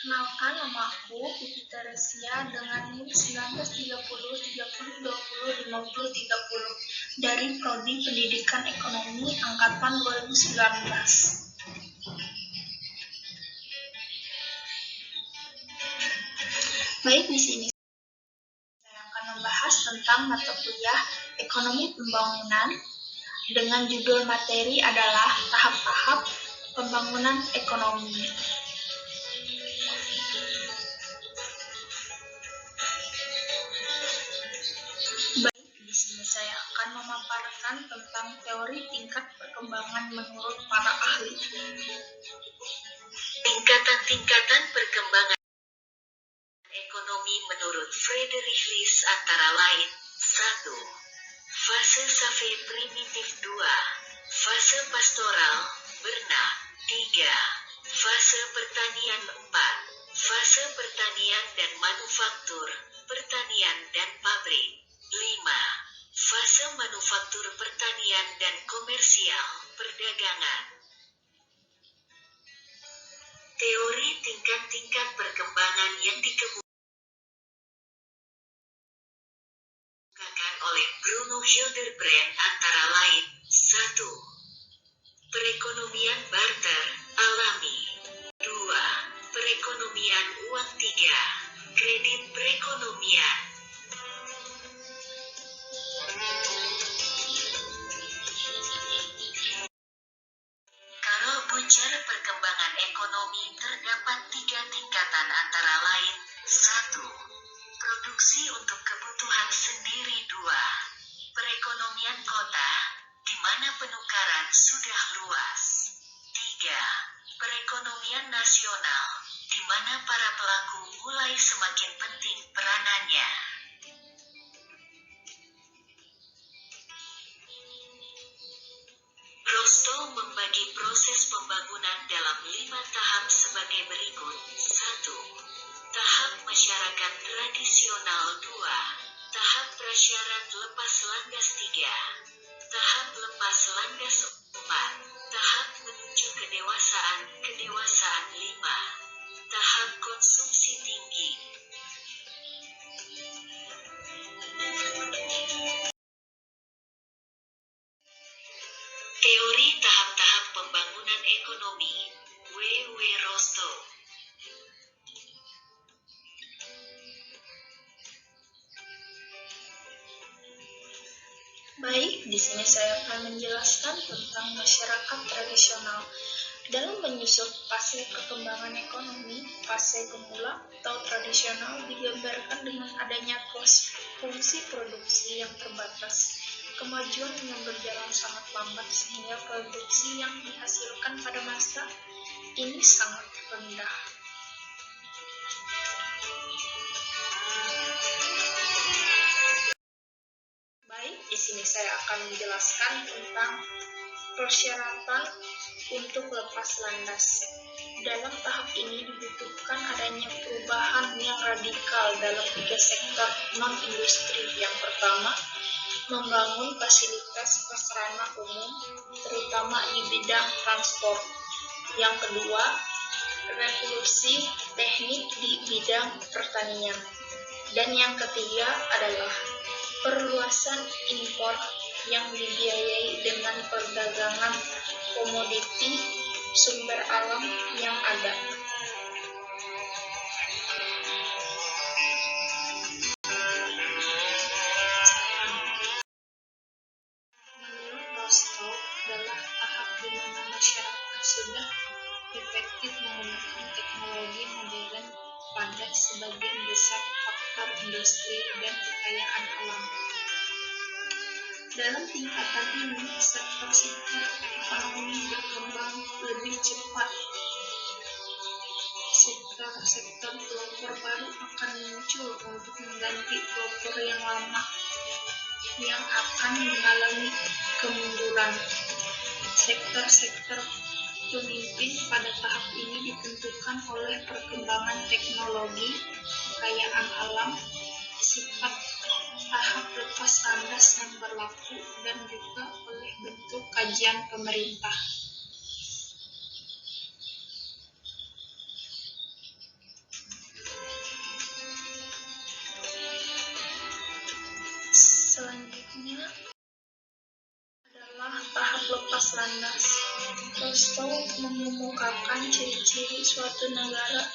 Perkenalkan, nama aku Vivi Teresia dengan NIM 193030205030 dari Prodi Pendidikan Ekonomi Angkatan 2019. Baik, di sini saya akan membahas tentang mata kuliah Ekonomi Pembangunan dengan judul materi adalah tahap-tahap pembangunan ekonomi. Baik, di sini saya akan memaparkan tentang teori tingkat perkembangan menurut para ahli. Tingkatan-tingkatan perkembangan ekonomi menurut Friedrich List antara lain: 1. Fase Save primitif. 2. Fase pastoral, Bernard. 3. Fase pertanian. 4. Fase pertanian dan manufaktur, pertanian dan pabrik. 5. Fase manufaktur pertanian dan komersial, perdagangan. Teori tingkat-tingkat perkembangan yang dikemukakan oleh Bruno Hildebrand antara lain: 1. Perekonomian barter, alami. 2. Perekonomian uang. 3. Kredit perekonomian. Kalau Bucer perkembangan ekonomi terdapat 3 tingkatan antara lain: 1. Produksi untuk kebutuhan sendiri. 2. Perekonomian kota, di mana penukaran sudah luas. 3. Perekonomian nasional, di mana para pelaku mulai semakin penting peranannya. Rostow membagi proses pembangunan dalam 5 tahap sebagai berikut. 1. Tahap masyarakat tradisional. 2. Tahap prasyarat lepas landas. 3. Tahap lepas landas. 4. Tahap menuju kedewasaan 5. Tahap konsumsi tinggi. Teori tahap-tahap pembangunan ekonomi, W. Rostow. Baik, di sini saya akan menjelaskan tentang masyarakat tradisional. Dalam menyusun fase perkembangan ekonomi, fase gemula atau tradisional digambarkan dengan adanya fungsi produksi yang terbatas, kemajuan yang berjalan sangat lambat sehingga produksi yang dihasilkan pada masa ini sangat rendah. Baik, di sini saya akan menjelaskan tentang persyaratan untuk lepas landas. Dalam tahap ini dibutuhkan adanya perubahan yang radikal dalam 3 sektor non-industri. Yang pertama, membangun fasilitas prasarana umum, terutama di bidang transport. Yang kedua, revolusi teknik di bidang pertanian. Dan yang ketiga adalah perluasan impor yang dibiayai dengan perdagangan komoditi sumber alam yang ada. Menurut Rostow, adalah tahap di mana masyarakat sudah efektif menggunakan teknologi modern pada sebagian besar faktor industri dan kekayaan alam. Dalam tingkatan ini, sektor-sektor ekonomi berkembang lebih cepat. Sektor-sektor pelopor baru akan muncul untuk mengganti pelopor yang lama yang akan mengalami kemunduran. Sektor-sektor pemimpin pada tahap ini ditentukan oleh perkembangan teknologi, kekayaan alam, sifat tahap lepas landas yang berlaku, dan juga oleh bentuk kajian pemerintah. mengemukakan ciri-ciri suatu negara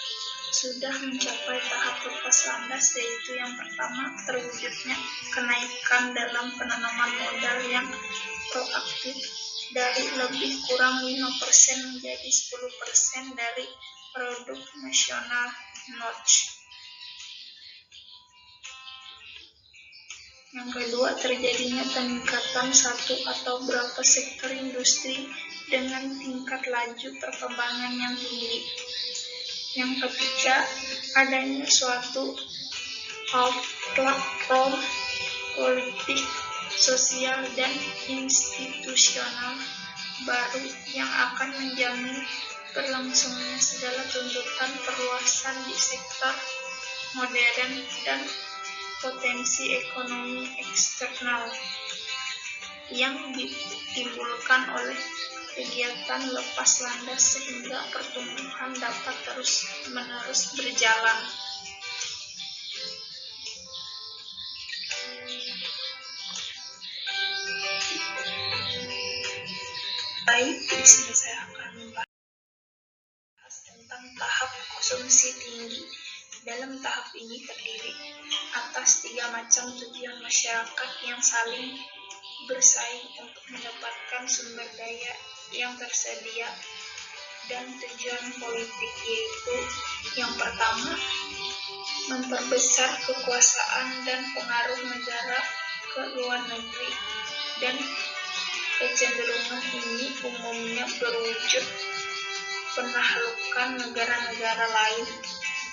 sudah mencapai tahap lepas landas, yaitu yang pertama, terwujudnya kenaikan dalam penanaman modal yang proaktif dari lebih kurang 5% menjadi 10% dari produk nasional (NOC). Yang kedua, terjadinya peningkatan satu atau beberapa sektor industri dengan tingkat laju perkembangan yang tinggi. Yang ketiga, adanya suatu platform politik, sosial, dan institusional baru yang akan menjamin berlangsungnya segala tuntutan perluasan di sektor modern dan potensi ekonomi eksternal yang ditimbulkan oleh kegiatan lepas landas sehingga pertumbuhan dapat terus-menerus berjalan. Baik, di sini saya akan membahas tentang tahap konsumsi tinggi. Dalam tahap ini terdiri atas 3 macam tujuan masyarakat yang saling bersaing untuk mendapatkan sumber daya yang tersedia, dan tujuan politik, yaitu yang pertama, memperbesar kekuasaan dan pengaruh negara ke luar negeri, dan kecenderungan ini umumnya berwujud penaklukan negara-negara lain.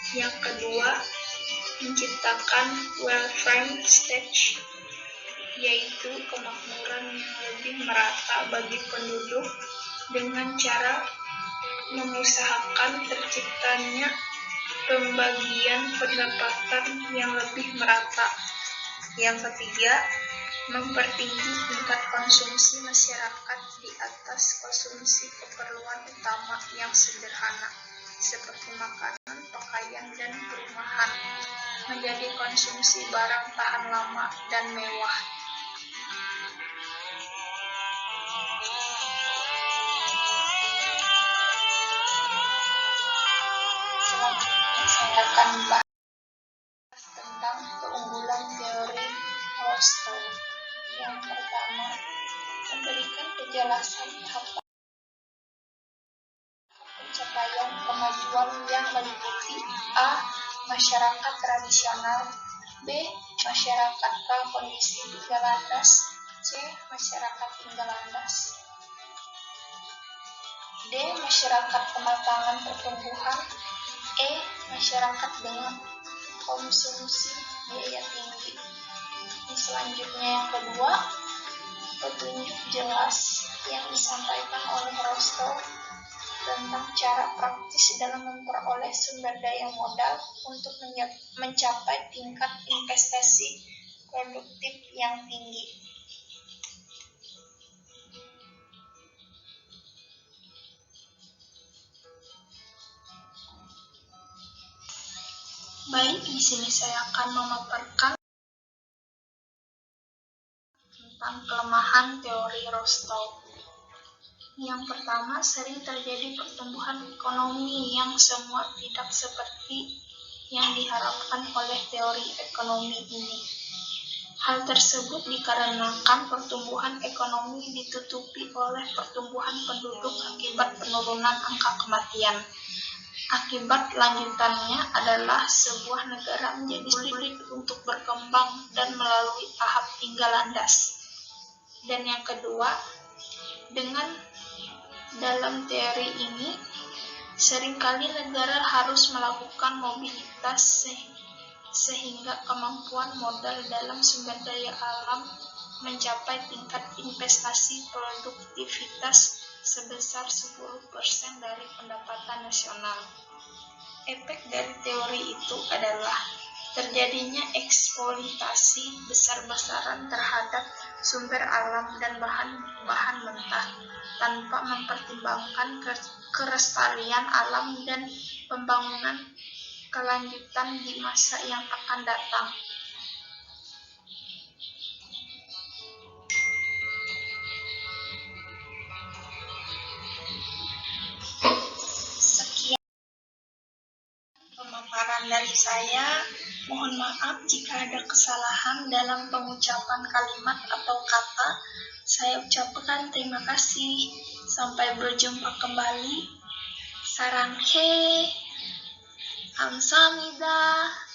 Yang kedua, menciptakan welfare state, yaitu kemakmuran yang lebih merata bagi penduduk dengan cara mengusahakan terciptanya pembagian pendapatan yang lebih merata. Yang ketiga, mempertinggi tingkat konsumsi masyarakat di atas konsumsi keperluan utama yang sederhana, seperti makanan, pakaian, dan perumahan, menjadi konsumsi barang tahan lama dan mewah. Selanjutnya saya akan membahas tentang keunggulan teori Rostow. Yang pertama, memberikan penjelasan tahap pencapaian kemajuan yang meliputi A. Masyarakat tradisional, B. Masyarakat prakondisi tinggal landas, C. Masyarakat tinggal landas, D. Masyarakat kematangan pertumbuhan, E. Masyarakat dengan konsumsi biaya tinggi. Selanjutnya yang kedua, petunjuk jelas yang disampaikan oleh Rostow tentang cara praktis dalam memperoleh sumber daya modal untuk mencapai tingkat investasi produktif yang tinggi. Baik, di sini saya akan memaparkan tentang kelemahan teori Rostow. Yang pertama, sering terjadi pertumbuhan ekonomi yang semua tidak seperti yang diharapkan oleh teori ekonomi ini. Hal tersebut dikarenakan pertumbuhan ekonomi ditutupi oleh pertumbuhan penduduk akibat penurunan angka kematian. Akibat lanjutannya adalah sebuah negara menjadi sulit untuk berkembang dan melalui tahap tinggal landas. Dan yang kedua, dalam teori ini, seringkali negara harus melakukan mobilitas sehingga kemampuan modal dalam sumber daya alam mencapai tingkat investasi produktivitas sebesar 10% dari pendapatan nasional. Efek dari teori itu adalah terjadinya eksploitasi besar-besaran terhadap sumber alam dan bahan mentah tanpa mempertimbangkan kelestarian alam dan pembangunan kelanjutan di masa yang akan datang. dari saya. Mohon maaf jika ada kesalahan dalam pengucapan kalimat atau kata. Saya ucapkan terima kasih. Sampai berjumpa kembali. Saranghe. Kamsahamnida.